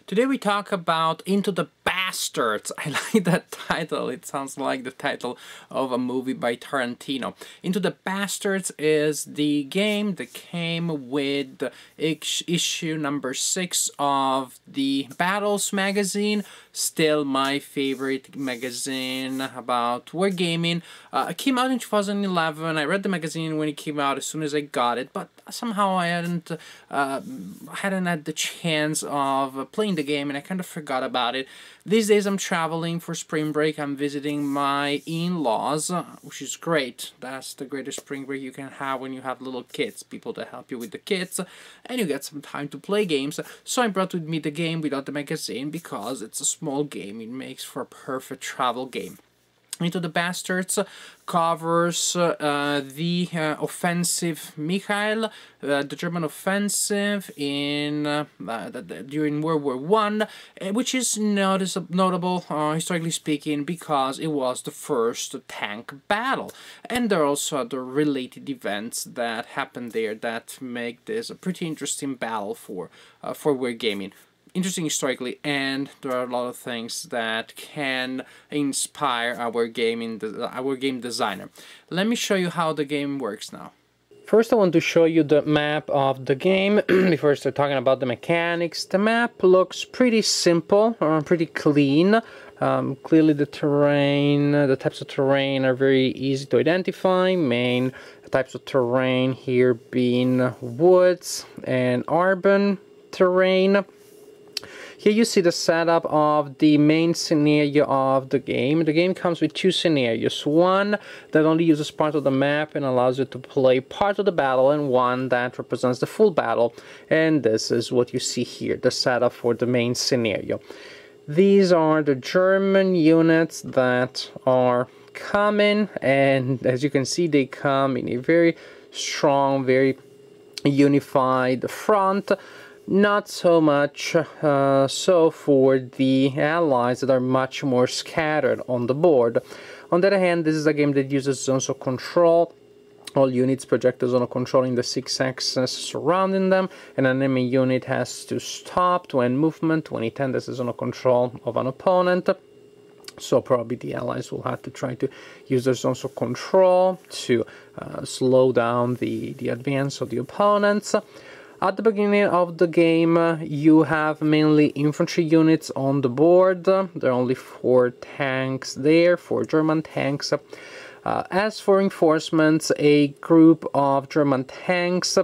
Today we talk about Into the Bastards. I like that title. It sounds like the title of a movie by Tarantino. Into the Bastards is the game that came with issue number 6 of the Battles magazine. Still my favorite magazine about wargaming. It came out in 2011. I read the magazine when it came out as soon as I got it, but somehow I hadn't had the chance of playing the game, and I kind of forgot about it. These days I'm traveling for spring break. I'm visiting my in-laws, which is great. That's the greatest spring break you can have when you have little kids, people to help you with the kids, and you get some time to play games. So I brought with me the game without the magazine because it's a small game. It makes for a perfect travel game. Into the Bastards covers the offensive Mikhail, the German offensive in during World War I, which is notable, historically speaking, because it was the first tank battle. And there are also other related events that happened there that make this a pretty interesting battle for wargaming. Interesting historically, and there are a lot of things that can inspire our game designer. Let me show you how the game works now. First I want to show you the map of the game before I start talking about the mechanics. The map looks pretty simple, pretty clean. Clearly the terrain, the types of terrain are very easy to identify. Main types of terrain here being woods and urban terrain. Here you see the setup of the main scenario of the game. The game comes with two scenarios. One that only uses part of the map and allows you to play part of the battle, and one that represents the full battle. And this is what you see here, the setup for the main scenario. These are the German units that are coming, and as you can see, they come in a very strong, very unified front. Not so much so for the allies that are much more scattered on the board. On the other hand, this is a game that uses zones of control. All units project a zone of control in the 6 axes surrounding them. An enemy unit has to stop to end movement when it enters the zone of control of an opponent. So probably the allies will have to try to use their zones of control to slow down the advance of the opponents. At the beginning of the game, you have mainly infantry units on the board. There are only 4 tanks there, 4 German tanks. As for reinforcements, a group of German tanks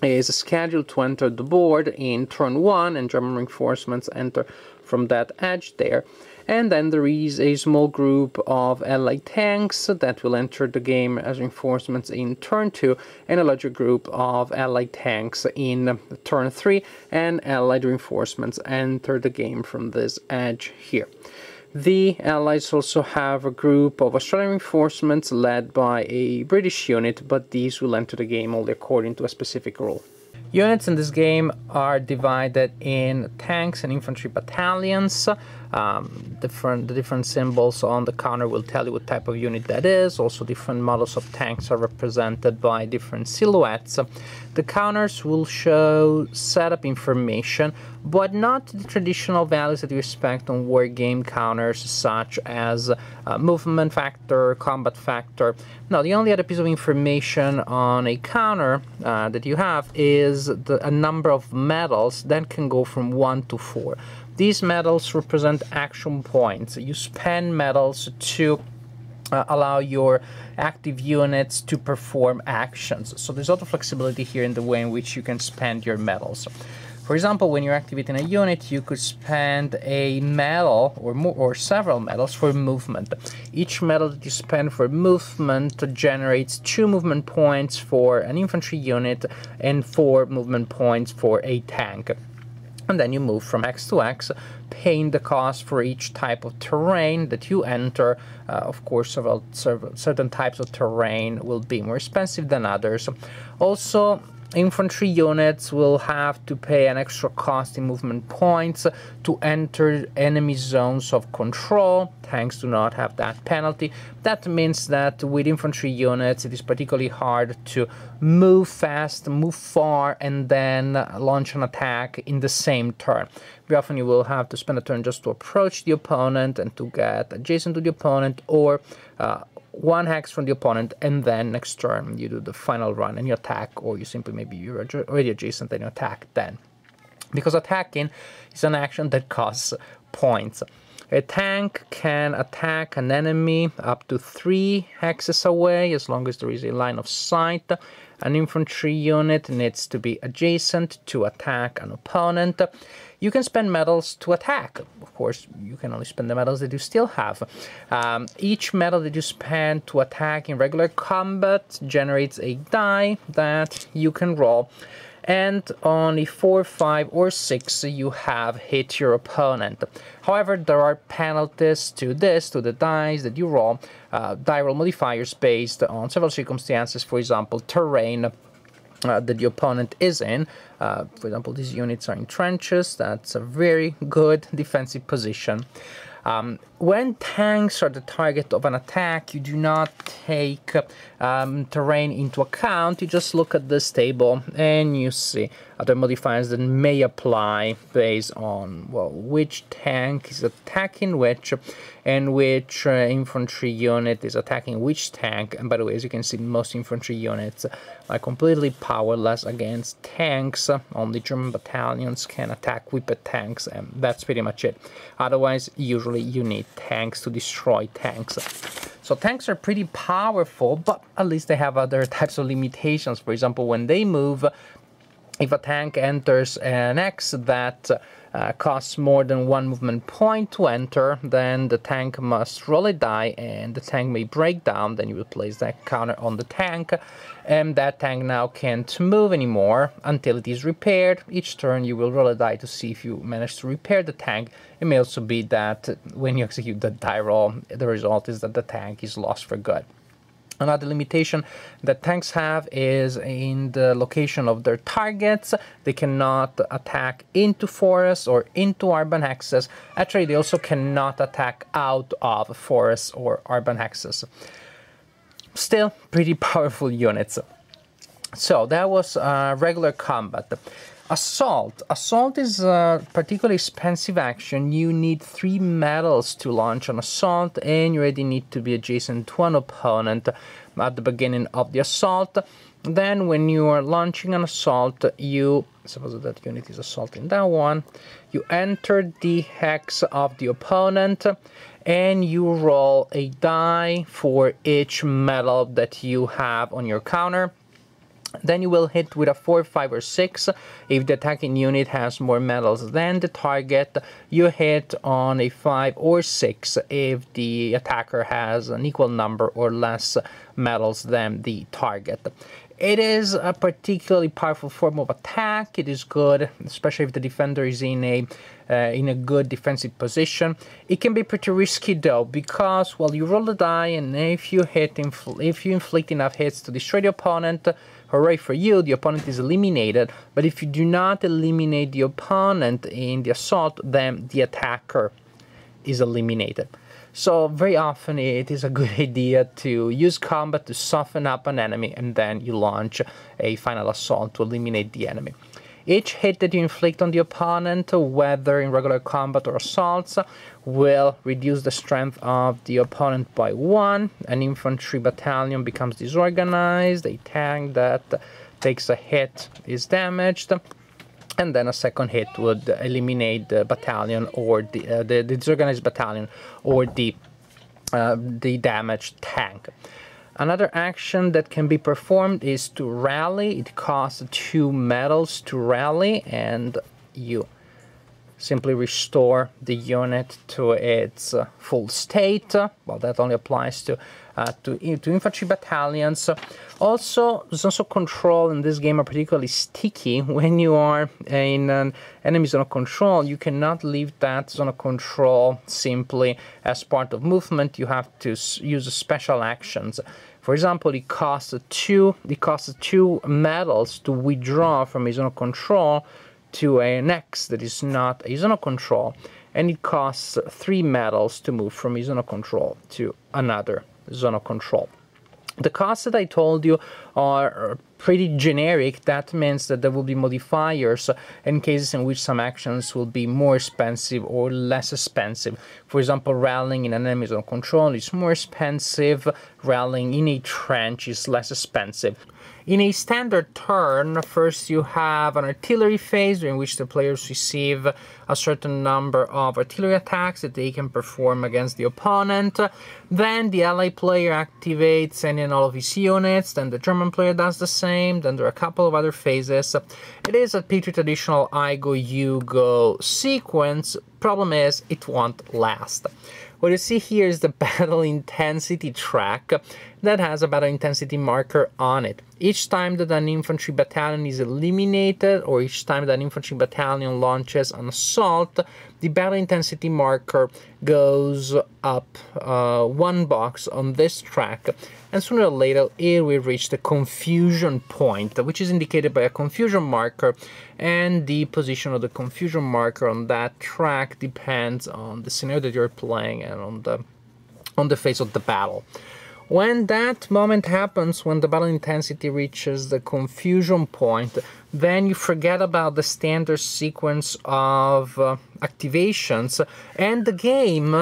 is scheduled to enter the board in turn 1, and German reinforcements enter from that edge there. And then there is a small group of Allied tanks that will enter the game as reinforcements in turn 2, and a larger group of Allied tanks in turn 3, and Allied reinforcements enter the game from this edge here. The Allies also have a group of Australian reinforcements led by a British unit, but these will enter the game only according to a specific rule. Units in this game are divided in tanks and infantry battalions. The different symbols on the counter will tell you what type of unit that is. Also, different models of tanks are represented by different silhouettes. The counters will show setup information, but not the traditional values that you expect on war game counters, such as movement factor, combat factor. No, the only other piece of information on a counter that you have is a number of medals that can go from 1 to 4. These medals represent action points. You spend medals to allow your active units to perform actions. So there's a lot of flexibility here in the way in which you can spend your medals. For example, when you're activating a unit, you could spend a medal or several medals for movement. Each medal that you spend for movement generates 2 movement points for an infantry unit and 4 movement points for a tank. And then you move from X to X, paying the cost for each type of terrain that you enter. Of course, certain types of terrain will be more expensive than others. Also, infantry units will have to pay an extra cost in movement points to enter enemy zones of control. Tanks do not have that penalty. That means that with infantry units it is particularly hard to move fast, move far, and then launch an attack in the same turn. Very often you will have to spend a turn just to approach the opponent and to get adjacent to the opponent, or one hex from the opponent, and then next turn you do the final run and you attack, or you simply maybe you're already adjacent and you attack then. Because attacking is an action that costs points. A tank can attack an enemy up to 3 hexes away as long as there is a line of sight. An infantry unit needs to be adjacent to attack an opponent. You can spend medals to attack. Of course, you can only spend the medals that you still have. Each medal that you spend to attack in regular combat generates a die that you can roll. And on a 4, 5, or 6, you have hit your opponent. However, there are penalties to this, to the dice that you roll, die roll modifiers based on several circumstances, for example, terrain that the opponent is in. For example, these units are in trenches. That's a very good defensive position. When tanks are the target of an attack, you do not take terrain into account. You just look at this table and you see other modifiers that may apply based on, well, which tank is attacking which and which infantry unit is attacking which tank. And by the way, as you can see, most infantry units are completely powerless against tanks. Only German battalions can attack whipped tanks, and that's pretty much it. Otherwise, usually you need tanks to destroy tanks. So tanks are pretty powerful, but at least they have other types of limitations. For example, when they move, if a tank enters an X that costs more than 1 movement point to enter, then the tank must roll a die and the tank may break down. Then you will place that counter on the tank, and that tank now can't move anymore until it is repaired. Each turn you will roll a die to see if you manage to repair the tank. It may also be that when you execute the die roll, the result is that the tank is lost for good. Another limitation that tanks have is in the location of their targets. They cannot attack into forests or into urban hexes. Actually, they also cannot attack out of forests or urban hexes. Still, pretty powerful units. So that was regular combat. Assault. Assault is a particularly expensive action. You need 3 medals to launch an assault, and you already need to be adjacent to an opponent at the beginning of the assault. Then when you are launching an assault, you, suppose that unit is assaulting that one, you enter the hex of the opponent, and you roll a die for each medal that you have on your counter. Then you will hit with a 4, 5, or 6. If the attacking unit has more medals than the target, you hit on a 5 or 6 if the attacker has an equal number or less medals than the target. It is a particularly powerful form of attack. It is good, especially if the defender is in a good defensive position. It can be pretty risky though, because, well, you roll the die, and if you inflict enough hits to destroy the opponent, hooray for you, the opponent is eliminated. But if you do not eliminate the opponent in the assault, then the attacker is eliminated. So very often it is a good idea to use combat to soften up an enemy, and then you launch a final assault to eliminate the enemy. Each hit that you inflict on the opponent, whether in regular combat or assaults, will reduce the strength of the opponent by 1. An infantry battalion becomes disorganized, a tank that takes a hit is damaged, and then a second hit would eliminate the battalion or the disorganized battalion or the damaged tank. Another action that can be performed is to rally. It costs 2 medals to rally, and you simply restore the unit to its full state. Well, that only applies to infantry battalions. Also, zones of control in this game are particularly sticky. When you are in an enemy zone of control, you cannot leave that zone of control simply as part of movement. You have to use special actions. For example, it costs two metals to withdraw from a zone of control to a next that is not a zone of control, and it costs 3 metals to move from a zone of control to another zone of control. The costs that I told you are pretty generic. That means that there will be modifiers in cases in which some actions will be more expensive or less expensive. For example, rallying in an enemy zone of control is more expensive, rallying in a trench is less expensive. In a standard turn, first you have an artillery phase during which the players receive a certain number of artillery attacks that they can perform against the opponent. Then the ally player activates any and all of his units, then the German player does the same, then there are a couple of other phases. It is a pretty traditional I go, you go sequence. Problem is, it won't last. What you see here is the battle intensity track that has a battle intensity marker on it. Each time that an infantry battalion is eliminated, or each time that an infantry battalion launches an assault, the battle intensity marker goes up 1 box on this track, and sooner or later it will reach the confusion point, which is indicated by a confusion marker, and the position of the confusion marker on that track depends on the scenario that you're playing and on the phase of the battle. When that moment happens, when the battle intensity reaches the confusion point, then you forget about the standard sequence of activations, and the game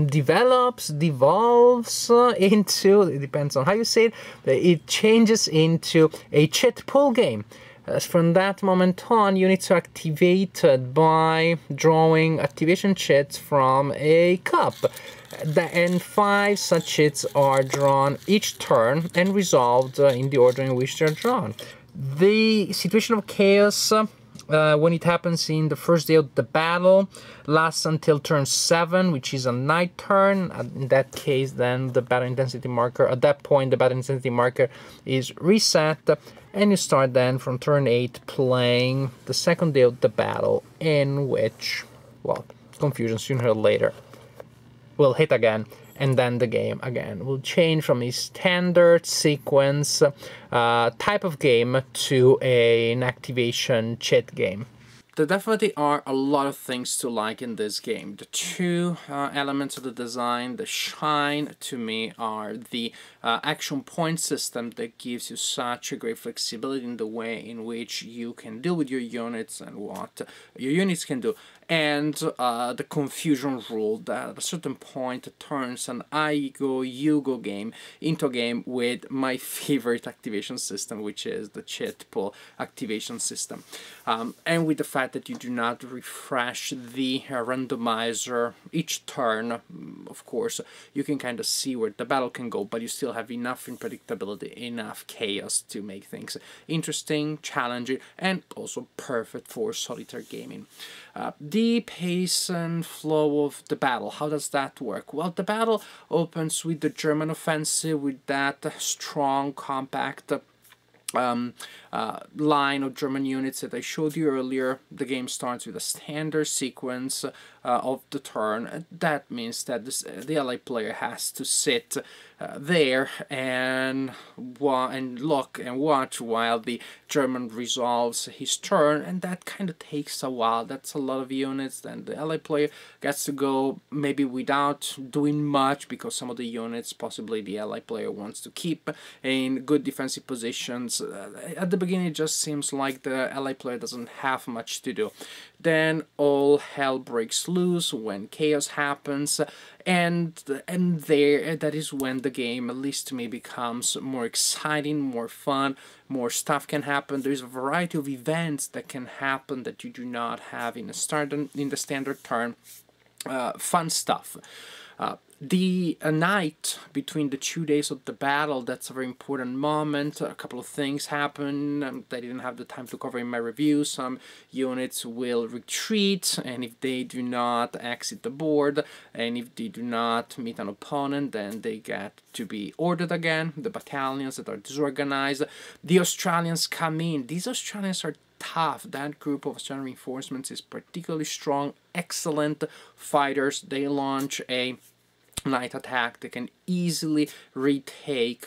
devolves into, it depends on how you say it, it changes into a chit pull game. From that moment on, units are activated by drawing activation chits from a cup. And 5 such chits are drawn each turn and resolved in the order in which they're drawn. The situation of chaos, when it happens in the first day of the battle, lasts until turn 7, which is a night turn. In that case, then the battle intensity marker, at that point, the battle intensity marker is reset, and you start then from turn 8 playing the second day of the battle, in which, well, confusion sooner or later will hit again, and then the game again will change from a standard sequence type of game to an activation chit game. There definitely are a lot of things to like in this game. The two elements of the design, the shine to me, are the action point system that gives you such a great flexibility in the way in which you can deal with your units and what your units can do, and the confusion rule that at a certain point turns an I go, you go game into a game with my favorite activation system, which is the chit pull activation system, and with the fact that you do not refresh the randomizer each turn. Of course, you can kind of see where the battle can go, but you still have enough unpredictability, enough chaos to make things interesting, challenging, and also perfect for solitaire gaming. The pace and flow of the battle, how does that work? Well, the battle opens with the German offensive, with that strong, compact line of German units that I showed you earlier. The game starts with a standard sequence of the turn. That means that the Allied player has to sit there and look and watch while the German resolves his turn, and that kind of takes a while. That's a lot of units. Then the Allied player gets to go maybe without doing much, because some of the units possibly the Allied player wants to keep in good defensive positions. At the beginning it just seems like the Allied player doesn't have much to do. Then all hell breaks loose when chaos happens, and there, that is when the game, at least to me, becomes more exciting, more fun, more stuff can happen. There's a variety of events that can happen that you do not have in the standard turn. Fun stuff. The night between the 2 days of the battle, that's a very important moment. A couple of things happen that I didn't have the time to cover in my review. Some units will retreat, and if they do not exit the board, and if they do not meet an opponent, then they get to be ordered again. The battalions that are disorganized. The Australians come in. These Australians are tough. That group of Australian reinforcements is particularly strong, excellent fighters. They launch a Night Attack, they can easily retake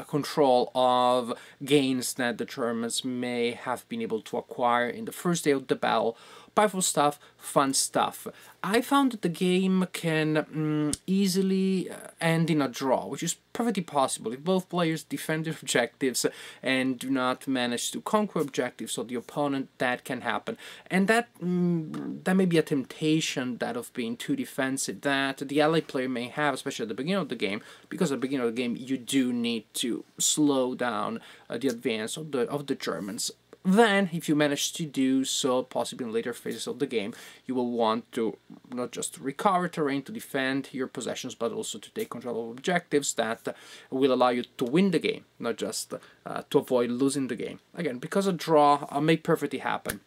control of gains that the Germans may have been able to acquire in the first day of the battle. Powerful stuff, fun stuff. I found that the game can easily end in a draw, which is perfectly possible if both players defend their objectives and do not manage to conquer objectives of the opponent. That can happen, and that may be a temptation, that of being too defensive, that the ally player may have, especially at the beginning of the game, because at the beginning of the game you do need to slow down the advance of the Germans. Then, if you manage to do so, possibly in later phases of the game, you will want to not just recover terrain to defend your possessions, but also to take control of objectives that will allow you to win the game, not just to avoid losing the game. Again, because a draw may perfectly happen.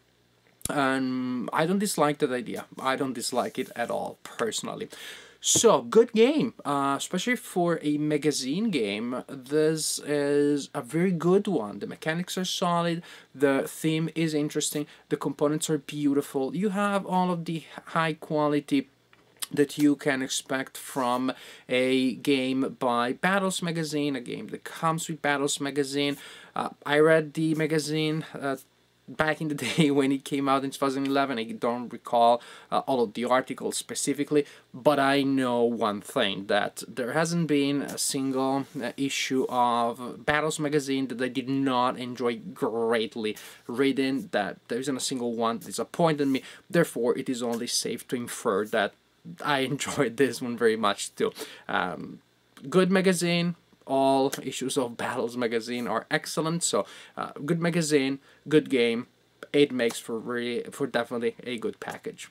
I don't dislike that idea. I don't dislike it at all, personally. So, good game, especially for a magazine game. This is a very good one. The mechanics are solid, the theme is interesting, the components are beautiful, you have all of the high quality that you can expect from a game by Battles Magazine, a game that comes with Battles Magazine. I read the magazine back in the day when it came out in 2011. I don't recall all of the articles specifically, but I know one thing, that there hasn't been a single issue of Battles Magazine that I did not enjoy greatly reading, that there isn't a single one that disappointed me. Therefore, it is only safe to infer that I enjoyed this one very much too. Good magazine. All issues of Battles Magazine are excellent, so good magazine, good game. It makes for definitely a good package.